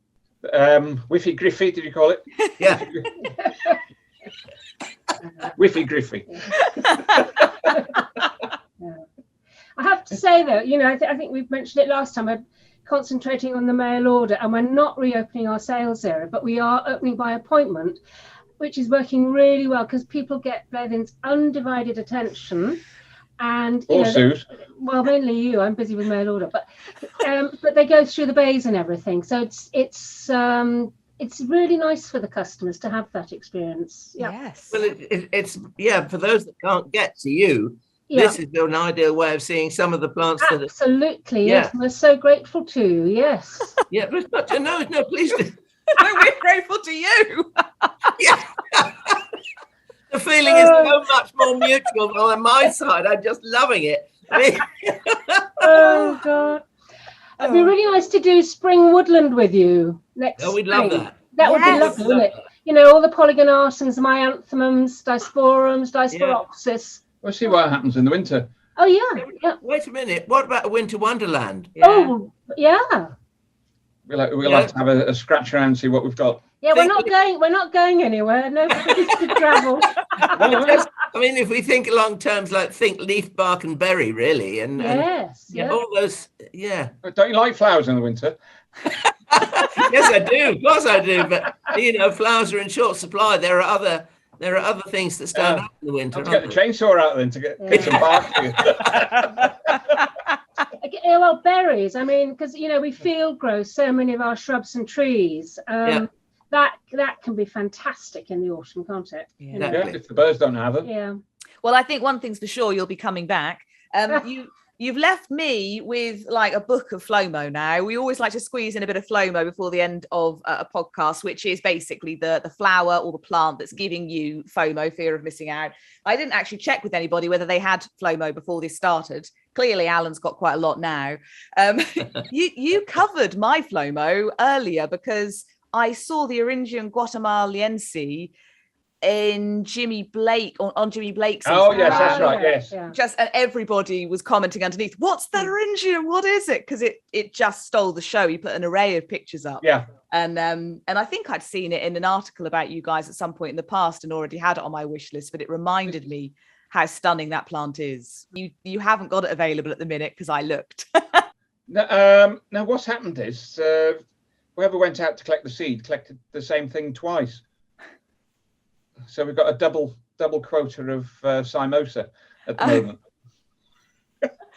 Whiffy Griffy, did you call it? Yeah. Whiffy Griffy. I have to say, though, I think we've mentioned it last time. We're concentrating on the mail order, and we're not reopening our sales area, but we are opening by appointment, which is working really well because people get Blethyn's undivided attention. And well, mainly you. I'm busy with mail order, but they go through the bays and everything. So it's really nice for the customers to have that experience. Yeah. Yes. Well, it's for those that can't get to you. Yeah. This is an ideal way of seeing some of the plants. Absolutely, yes. We're so grateful to you. Yes. Yeah, but no, please do. No, we're grateful to you. Yeah. The feeling is so much more mutual on my side. I'm just loving it. Oh God, it'd be really nice to do spring woodland with you next. Oh, we'd love that. That would be lovely, wouldn't it? All the polygonatums, myanthemums, disporums, disporopsis. We'll see what happens in the winter. Oh yeah. Wait a minute. What about a winter wonderland? Yeah. Oh yeah. We'll have to have a scratch around and see what we've got. Yeah, we're not going anywhere. No place to travel. I mean, if we think along terms, like think leaf, bark, and berry, really, and all those. Yeah. Don't you like flowers in the winter? Yes, I do. Of course, I do. But flowers are in short supply. There are other things that stand out in the winter. I'll get the chainsaw out then to get some bark for you. Yeah, well, berries. I mean, because we field grow so many of our shrubs and trees. That can be fantastic in the autumn, can't it? Yeah, if the birds don't have them. Yeah. Well, I think one thing's for sure, you'll be coming back. You've left me with like a book of FLOMO now. We always like to squeeze in a bit of FLOMO before the end of a podcast, which is basically the flower or the plant that's giving you FOMO, fear of missing out. I didn't actually check with anybody whether they had FLOMO before this started. Clearly, Alan's got quite a lot now. You covered my FLOMO earlier because I saw the Oringium guatemaliense in Jimmy Blake on Jimmy Blake's. Oh yes, that's right. Yes. And everybody was commenting underneath, what's that Oringium? What is it? Because it just stole the show. He put an array of pictures up. Yeah. And I think I'd seen it in an article about you guys at some point in the past and already had it on my wish list, but it reminded me how stunning that plant is. You haven't got it available at the minute because I looked. Now what's happened is whoever went out to collect the seed collected the same thing twice. So we've got a double quota of Simosa at the moment,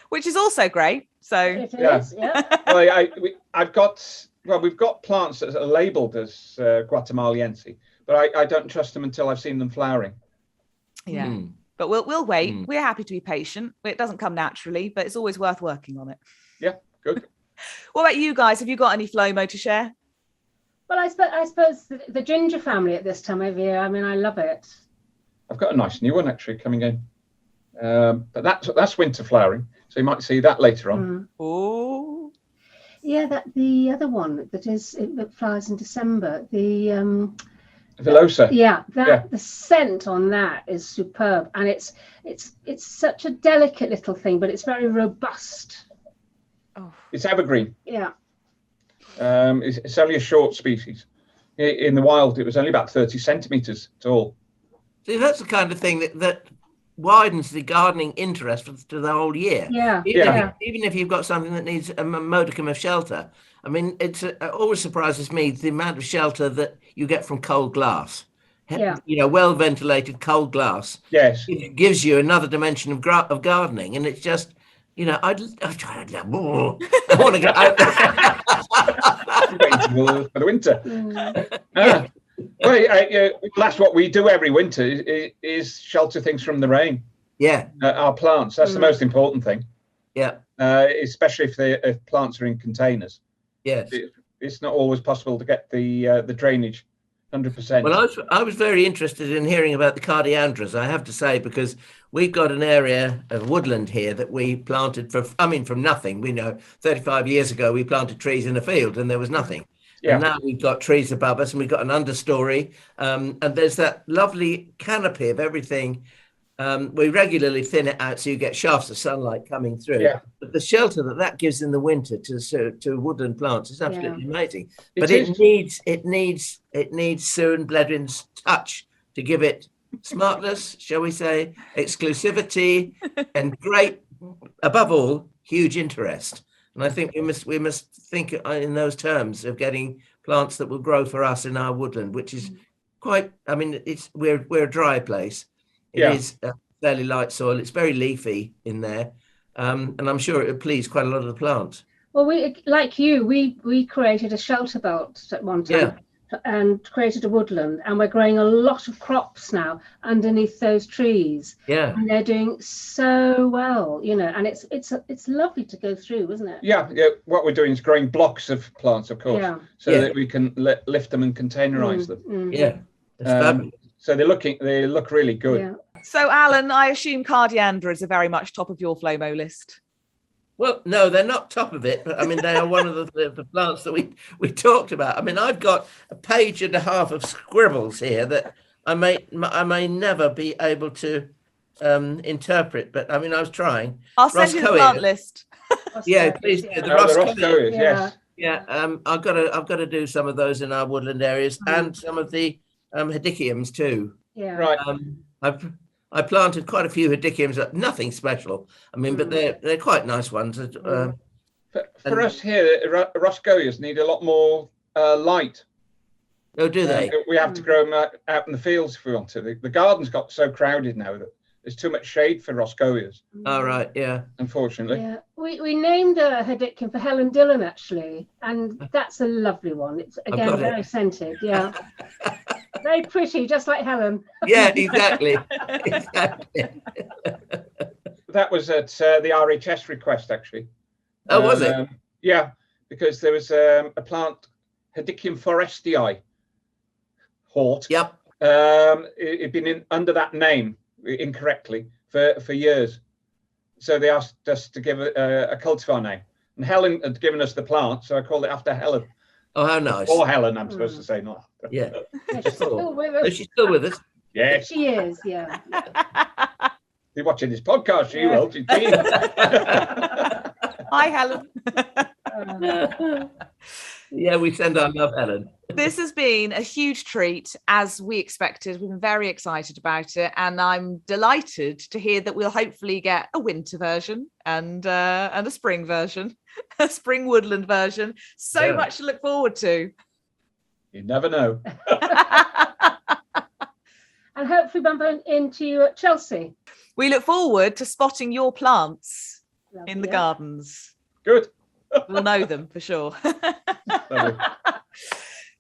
which is also great. So it is, yeah. Well, we've got plants that are labelled as guatemaliense, but I don't trust them until I've seen them flowering. Yeah, but we'll wait. We're happy to be patient. It doesn't come naturally, but it's always worth working on it. Yeah, good. What about you guys? Have you got any FLOMO to share? Well, I suppose the ginger family at this time of year, I mean, I love it. I've got a nice new one actually coming in. But that's winter flowering. So you might see that later on. Oh. Yeah, the other one that flowers in December, the Villosa. The scent on that is superb. And it's such a delicate little thing, but it's very robust. Oh. It's evergreen. Yeah. It's only a short species. In the wild, it was only about 30 centimeters tall. See, that's the kind of thing that widens the gardening interest to the whole year. Yeah. Even if you've got something that needs a modicum of shelter. I mean, it always surprises me the amount of shelter that you get from cold glass. Yeah. Well ventilated cold glass. Yes. It gives you another dimension of gardening, and it's just. I want to go out there. For the winter. That's what we do every winter is shelter things from the rain. Yeah. Our plants. That's the most important thing. Yeah. Especially if plants are in containers. Yes. It's not always possible to get the drainage 100%. Well, I was very interested in hearing about the cardiandras, I have to say, because we've got an area of woodland here that we planted from nothing. We know 35 years ago, we planted trees in a field and there was nothing. Yeah. And now we've got trees above us and we've got an understory. And there's that lovely canopy of everything. We regularly thin it out so you get shafts of sunlight coming through. Yeah. But the shelter that gives in the winter to woodland plants is absolutely amazing. But it needs Sue and Bledwin's touch to give it smartness, shall we say, exclusivity, and great, above all, huge interest. And I think we must think in those terms of getting plants that will grow for us in our woodland, which is quite. I mean, we're a dry place. It is fairly light soil. It's very leafy in there, and I'm sure it would please quite a lot of the plants. Well, we created a shelter belt at one time and created a woodland, and we're growing a lot of crops now underneath those trees. Yeah, and they're doing so well, and it's lovely to go through, isn't it? Yeah. What we're doing is growing blocks of plants, of course, so that we can lift them and containerize them. Yeah, that's fabulous. So they look really good. Yeah. So, Alan, I assume cardiandras are very much top of your FLOMO list. Well, no, they're not top of it, but I mean, they are one of the plants that we talked about. I mean, I've got a page and a half of scribbles here that I may never be able to interpret, but I mean, I was trying. I'll send you the plant list. Yeah, please. The Roscoea, yes. Yeah, I've got to do some of those in our woodland areas and some of the hedychiums too. Yeah. Right. I planted quite a few hedychiums, nothing special. I mean, but they're quite nice ones. For us here, Roscoeas need a lot more light. Oh, do they? We have to grow them out in the fields if we want to. The garden's got so crowded now that there's too much shade for Roscoeas. All right, yeah. Unfortunately. Yeah, we named a Hedychium for Helen Dillon actually, and that's a lovely one. It's again very scented. Yeah, very pretty, just like Helen. Yeah, exactly. Exactly. That was at the RHS request actually. Oh, was it? Yeah, because there was a plant, Hedychium forestii, hort. Yep. It'd been under that name incorrectly for years. So they asked us to give a cultivar name. And Helen had given us the plant, so I called it after Helen. Oh, how nice. Or Helen, I'm supposed to say, not after. Yeah. She's still with us. Is she still with us? Yeah. She is, yeah. You're watching this podcast, she will. She's keen. Hi, Helen. Yeah, we send our love, Helen. This has been a huge treat, as we expected. We've been very excited about it, and I'm delighted to hear that we'll hopefully get a winter version and a spring version, a spring woodland version. So much to look forward to. You never know. And hopefully bump into you at Chelsea. We look forward to spotting your plants in the gardens. Good. We'll know them for sure. Lovely.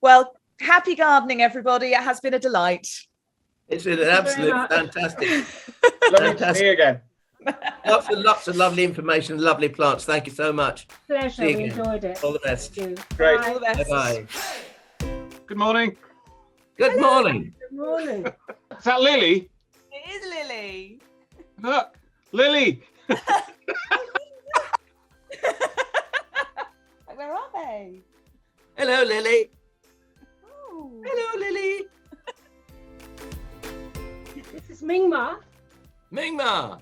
Well, happy gardening, everybody. It has been a delight. It's been an absolute fantastic. Lovely to see you again. Lots of lovely information, lovely plants. Thank you so much. Pleasure, we enjoyed it. All the best. Thank you. Great. Bye. All the best. Bye-bye. Good morning. Good morning. Good morning. Is that Lily? It is Lily. Look, Lily. Where are they? Hello, Lily. Oh. Hello, Lily. This is Mingma. Mingma.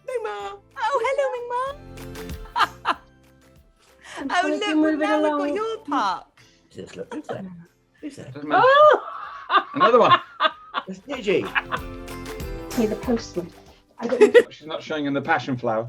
Mingma. Oh, hello, Mingma. Oh, look, moving well, now along. we've got your park. Just look. Who's that? Who's that? Oh! Another one. It's Gigi. Me, the postman. I don't know. She's not showing in the passion flower.